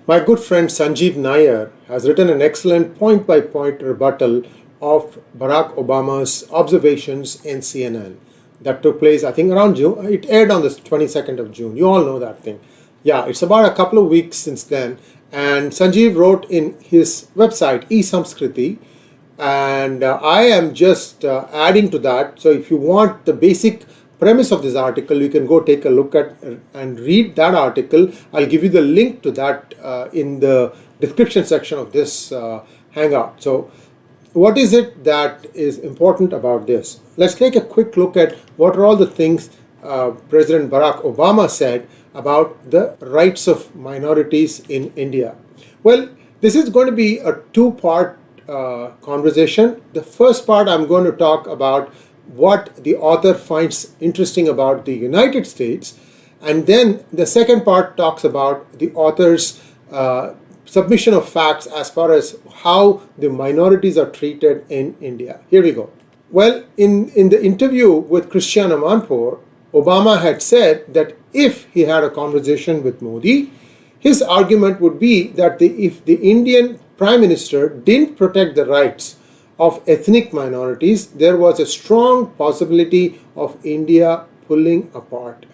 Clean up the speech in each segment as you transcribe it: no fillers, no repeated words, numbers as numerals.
My good friend Sanjeev Nair has written an excellent point-by-point rebuttal of Barack Obama's observations in CNN that took place, I think, around June. It aired on the 22nd of June. You all know that thing. Yeah, it's about a couple of weeks since then. And Sanjeev wrote in his website, 𝙒𝙗𝙗𝙤, and I am just adding to that. So if you want the basic premise of this article, you can go take a look at and read that article. I'll give you the link to that in the description section of this hangout. So what is it that is important about this? Let's take a quick look at what are all the things President Barack Obama said about the rights of minorities in India. Well, this is going to be a two-part conversation. The first part, I'm going to talk about what the author finds interesting about the United States, and then the second part talks about the author's submission of facts as far as how the minorities are treated in India. Here we go. Well, in the interview with Christiane Amanpour, Obama had said that if he had a conversation with Modi, his argument would be that if the Indian Prime Minister didn't protect the rights of ethnic minorities, there was a strong possibility of India pulling apart.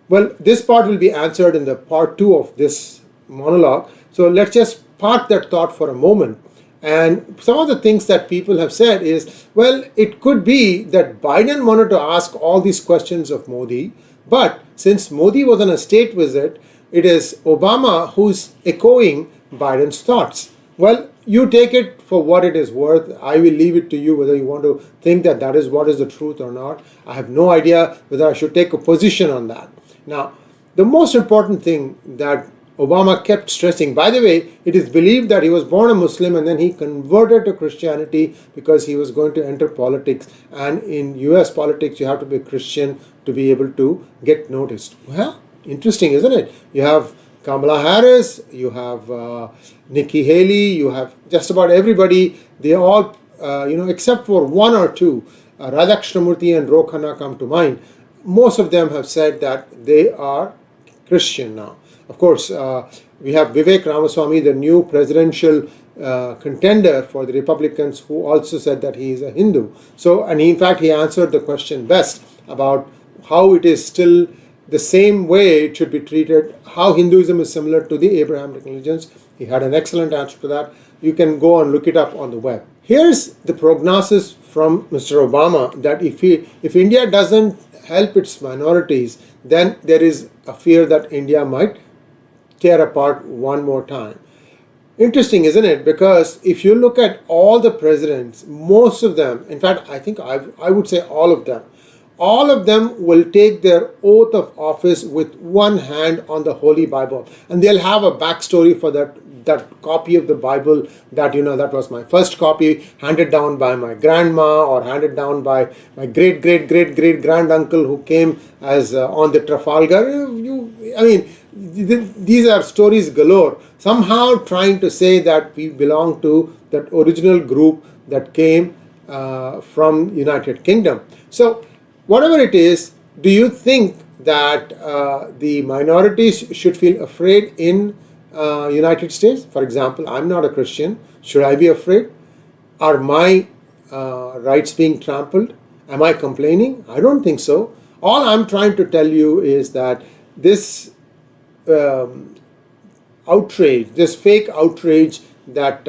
Well, this part will be answered in the part 2 of this monologue. So let's just park that thought for a moment. And some of the things that people have said is, well, it could be that Biden wanted to ask all these questions of Modi, but since Modi was on a state visit, it is Obama who's echoing Biden's thoughts. Well, you take it for what it is worth. I will leave it to you whether you want to think that that is what is the truth or not. I have no idea whether I should take a position on that. Now, the most important thing that Obama kept stressing, by the way, it is believed that he was born a Muslim and then he converted to Christianity because he was going to enter politics. And in US politics, you have to be a Christian to be able to get noticed. Well, interesting, isn't it? You have Kamala Harris, you have Nikki Haley, you have just about everybody. They all, except for one or two, Radha Krishnamurthy and Ro Khanna come to mind. Most of them have said that they are Christian now. Of course, we have Vivek Ramaswamy, the new presidential contender for the Republicans, who also said that he is a Hindu. So, and in fact, he answered the question best about how it is still the same way it should be treated, how Hinduism is similar to the Abrahamic religions. He had an excellent answer to that. You can go and look it up on the web. Here's the prognosis from Mr. Obama that if India doesn't help its minorities, then there is a fear that India might tear apart one more time. Interesting, isn't it? Because if you look at all the presidents, most of them, in fact, I think I would say all of them will take their oath of office with one hand on the Holy Bible. And they'll have a backstory for that copy of the Bible that, that was my first copy, handed down by my grandma or handed down by my great-great-great-great-granduncle who came as on the Trafalgar. These are stories galore. Somehow trying to say that we belong to that original group that came from United Kingdom. So, whatever it is, do you think that the minorities should feel afraid in United States? For example, I'm not a Christian. Should I be afraid? Are my rights being trampled? Am I complaining? I don't think so. All I'm trying to tell you is that this outrage, this fake outrage that,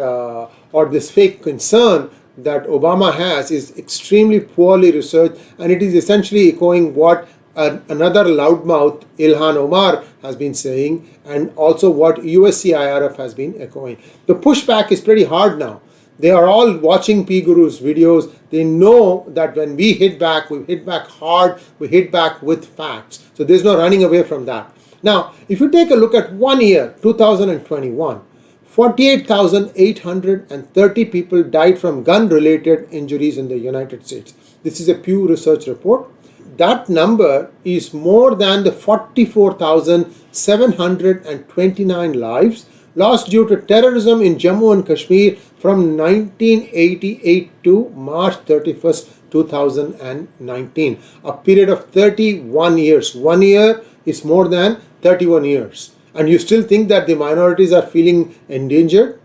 or this fake concern that Obama has is extremely poorly researched, and it is essentially echoing what another loudmouth, Ilhan Omar, has been saying, and also what USCIRF has been echoing. The pushback is pretty hard now. They are all watching PGurus videos. They know that when we hit back hard, we hit back with facts. So there's no running away from that. Now, if you take a look at 1 year, 2021, 48,830 people died from gun-related injuries in the United States. This is a Pew Research report. That number is more than the 44,729 lives lost due to terrorism in Jammu and Kashmir from 1988 to March 31st, 2019. A period of 31 years. 1 year is more than 31 years. and you still think that the minorities are feeling endangered?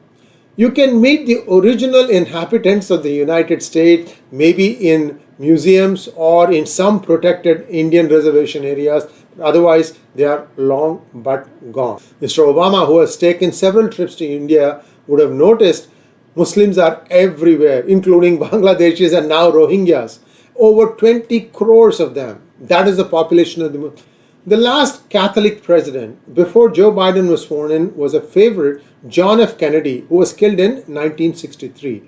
You can meet the original inhabitants of the United States maybe in museums or in some protected Indian reservation areas. Otherwise, they are long but gone. Mr. Obama, who has taken several trips to India, would have noticed Muslims are everywhere, including Bangladeshis and now Rohingyas. Over 20 crores of them. That is the population of the Muslims. The last Catholic president, before Joe Biden was sworn in, was a favorite, John F. Kennedy, who was killed in 1963.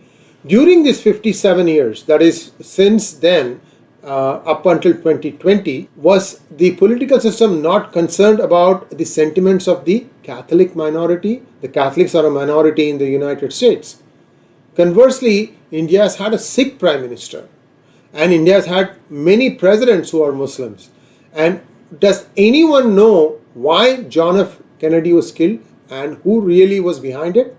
During these 57 years, that is since then, up until 2020, was the political system not concerned about the sentiments of the Catholic minority? The Catholics are a minority in the United States. Conversely, India has had a Sikh prime minister, and India has had many presidents who are Muslims. And does anyone know why John F. Kennedy was killed and who really was behind it?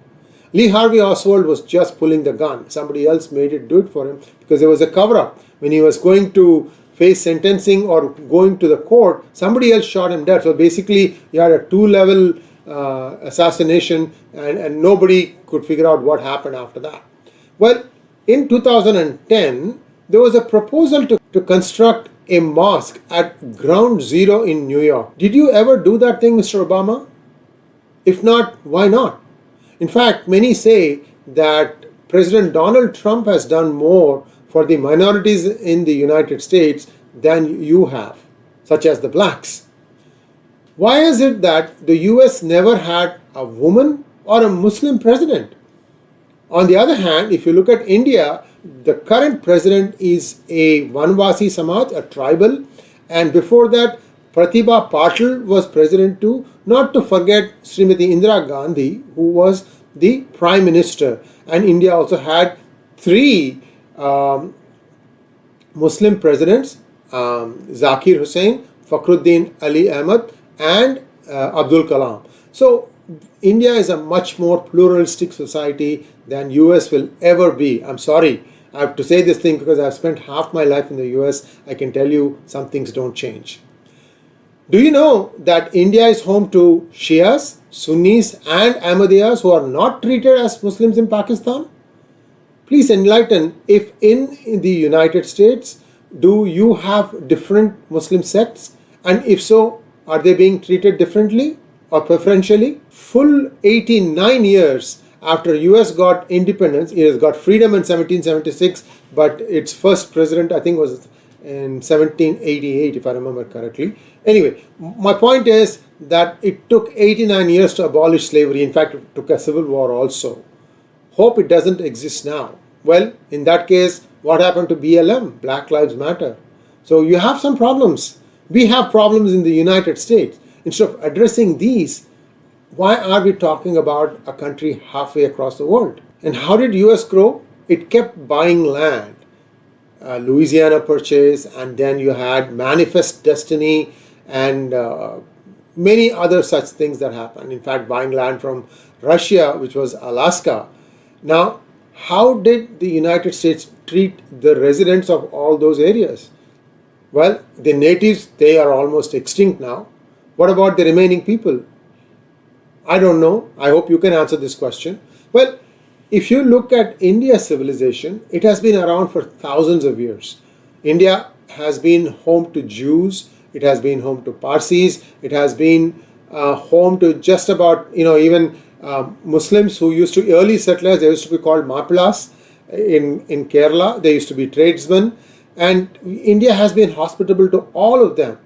Lee Harvey Oswald was just pulling the gun. Somebody else made it do it for him because there was a cover-up. When he was going to face sentencing or going to the court, somebody else shot him dead. So basically, you had a two-level assassination and nobody could figure out what happened after that. Well, in 2010, there was a proposal to construct a mosque at Ground Zero in New York. Did you ever do that thing, Mr. Obama? If not, why not? In fact, many say that President Donald Trump has done more for the minorities in the United States than you have, such as the blacks. Why is it that the US never had a woman or a Muslim president? On the other hand, if you look at India, the current president is a Vanvasi Samaj, a tribal, and before that, Pratibha Patil was president too, not to forget Srimati Indira Gandhi, who was the prime minister. And India also had three Muslim presidents, Zakir Hussain, Fakhruddin Ali Ahmad, and Abdul Kalam. So India is a much more pluralistic society than US will ever be. I'm sorry, I have to say this thing because I've spent half my life in the US. I can tell you some things don't change. Do you know that India is home to Shias, Sunnis and Ahmadiyas who are not treated as Muslims in Pakistan? Please enlighten, if in the United States, do you have different Muslim sects? And if so, are they being treated differently or preferentially? Full 89 years after US got independence, it has got freedom in 1776, but its first president, I think, was in 1788, if I remember correctly. Anyway, my point is that it took 89 years to abolish slavery. In fact, it took a civil war also. Hope it doesn't exist now. Well, in that case, what happened to BLM, Black Lives Matter? So you have some problems. We have problems in the United States. Instead of addressing these, why are we talking about a country halfway across the world? And how did US grow? It kept buying land. Louisiana Purchase, and then you had Manifest Destiny and many other such things that happened. In fact, buying land from Russia, which was Alaska. Now, how did the United States treat the residents of all those areas? Well, the natives, they are almost extinct now. What about the remaining people? I don't know. I hope you can answer this question. Well, if you look at India's civilization, it has been around for thousands of years. India has been home to Jews, it has been home to Parsis, it has been home to just about, even Muslims who used to, early settlers, they used to be called Mappilas in Kerala, they used to be tradesmen, and India has been hospitable to all of them.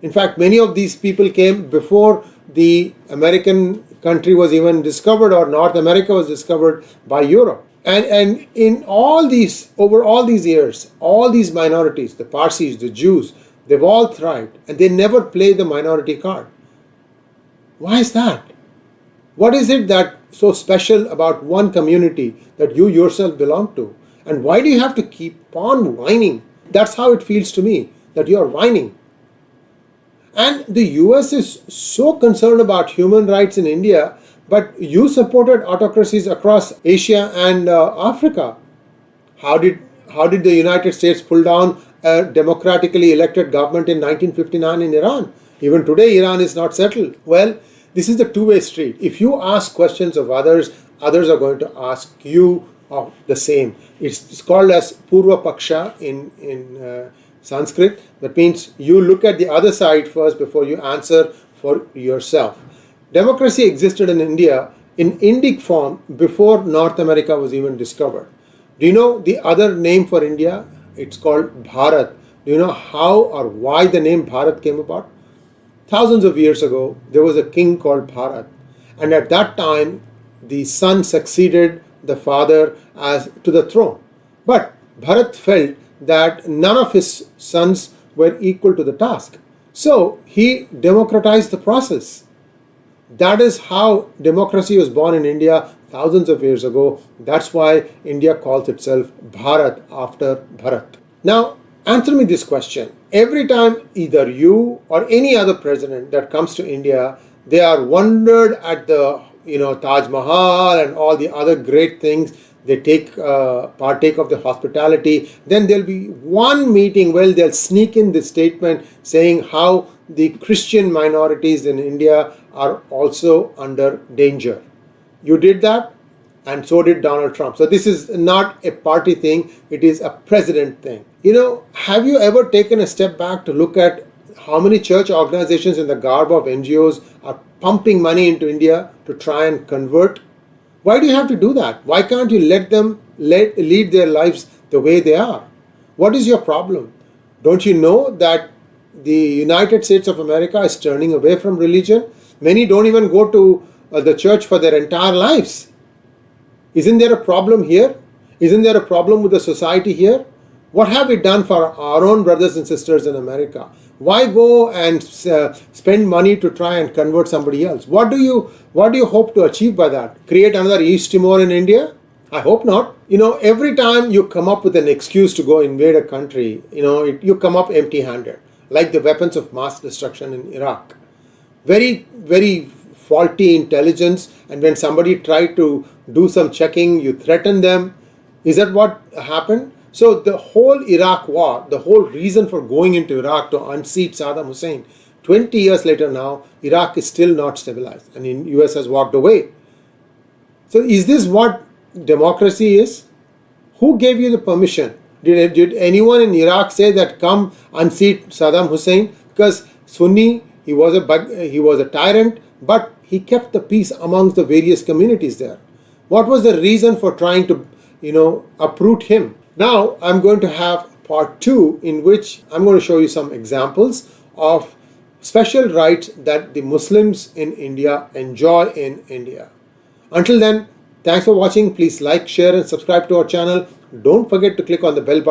In fact, many of these people came before the American country was even discovered, or North America was discovered by Europe. And in all these, over all these years, all these minorities, the Parsis, the Jews, they've all thrived and they never play the minority card. Why is that? What is it that so special about one community that you yourself belong to? And why do you have to keep on whining? That's how it feels to me, that you are whining. And the US is so concerned about human rights in India, but you supported autocracies across Asia and Africa. How did the United States pull down a democratically elected government in 1959 in Iran? Even today, Iran is not settled. Well, this is the two-way street. If you ask questions of others, others are going to ask you of the same. It's called as purva paksha in Sanskrit. That means you look at the other side first before you answer for yourself. Democracy existed in India in Indic form before North America was even discovered. Do you know the other name for India? It's called Bharat. Do you know how or why the name Bharat came about? Thousands of years ago, there was a king called Bharat. And at that time, the son succeeded the father as to the throne. But Bharat felt that none of his sons were equal to the task. So he democratized the process. That is how democracy was born in India thousands of years ago. That's why India calls itself Bharat after Bharat. Now, answer me this question. Every time either you or any other president that comes to India, they are wondered at the Taj Mahal and all the other great things. They partake of the hospitality. Then there'll be one meeting where they'll sneak in this statement saying how the Christian minorities in India are also under danger. You did that, and so did Donald Trump. So this is not a party thing, it is a president thing. Have you ever taken a step back to look at how many church organizations in the garb of NGOs are pumping money into India to try and convert? Why do you have to do that? Why can't you let them lead their lives the way they are? What is your problem? Don't you know that the United States of America is turning away from religion? Many don't even go to the church for their entire lives. Isn't there a problem here? Isn't there a problem with the society here? What have we done for our own brothers and sisters in America? Why go and spend money to try and convert somebody else? What do you hope to achieve by that? Create another East Timor in India? I hope not. Every time you come up with an excuse to go invade a country, you come up empty-handed, like the weapons of mass destruction in Iraq. Very, very faulty intelligence, and when somebody tried to do some checking, you threaten them. Is that what happened? So the whole Iraq war, the whole reason for going into Iraq to unseat Saddam Hussein, 20 years later now, Iraq is still not stabilized, and the US has walked away. So is this what democracy is? Who gave you the permission? Did anyone in Iraq say that come unseat Saddam Hussein? Because Sunni, he was a tyrant, but he kept the peace amongst the various communities there. What was the reason for trying to, uproot him? Now I'm going to have part 2 in which I'm going to show you some examples of special rights that the Muslims in India enjoy in India. Until then, thanks for watching. Please like, share and subscribe to our channel. Don't forget to click on the bell button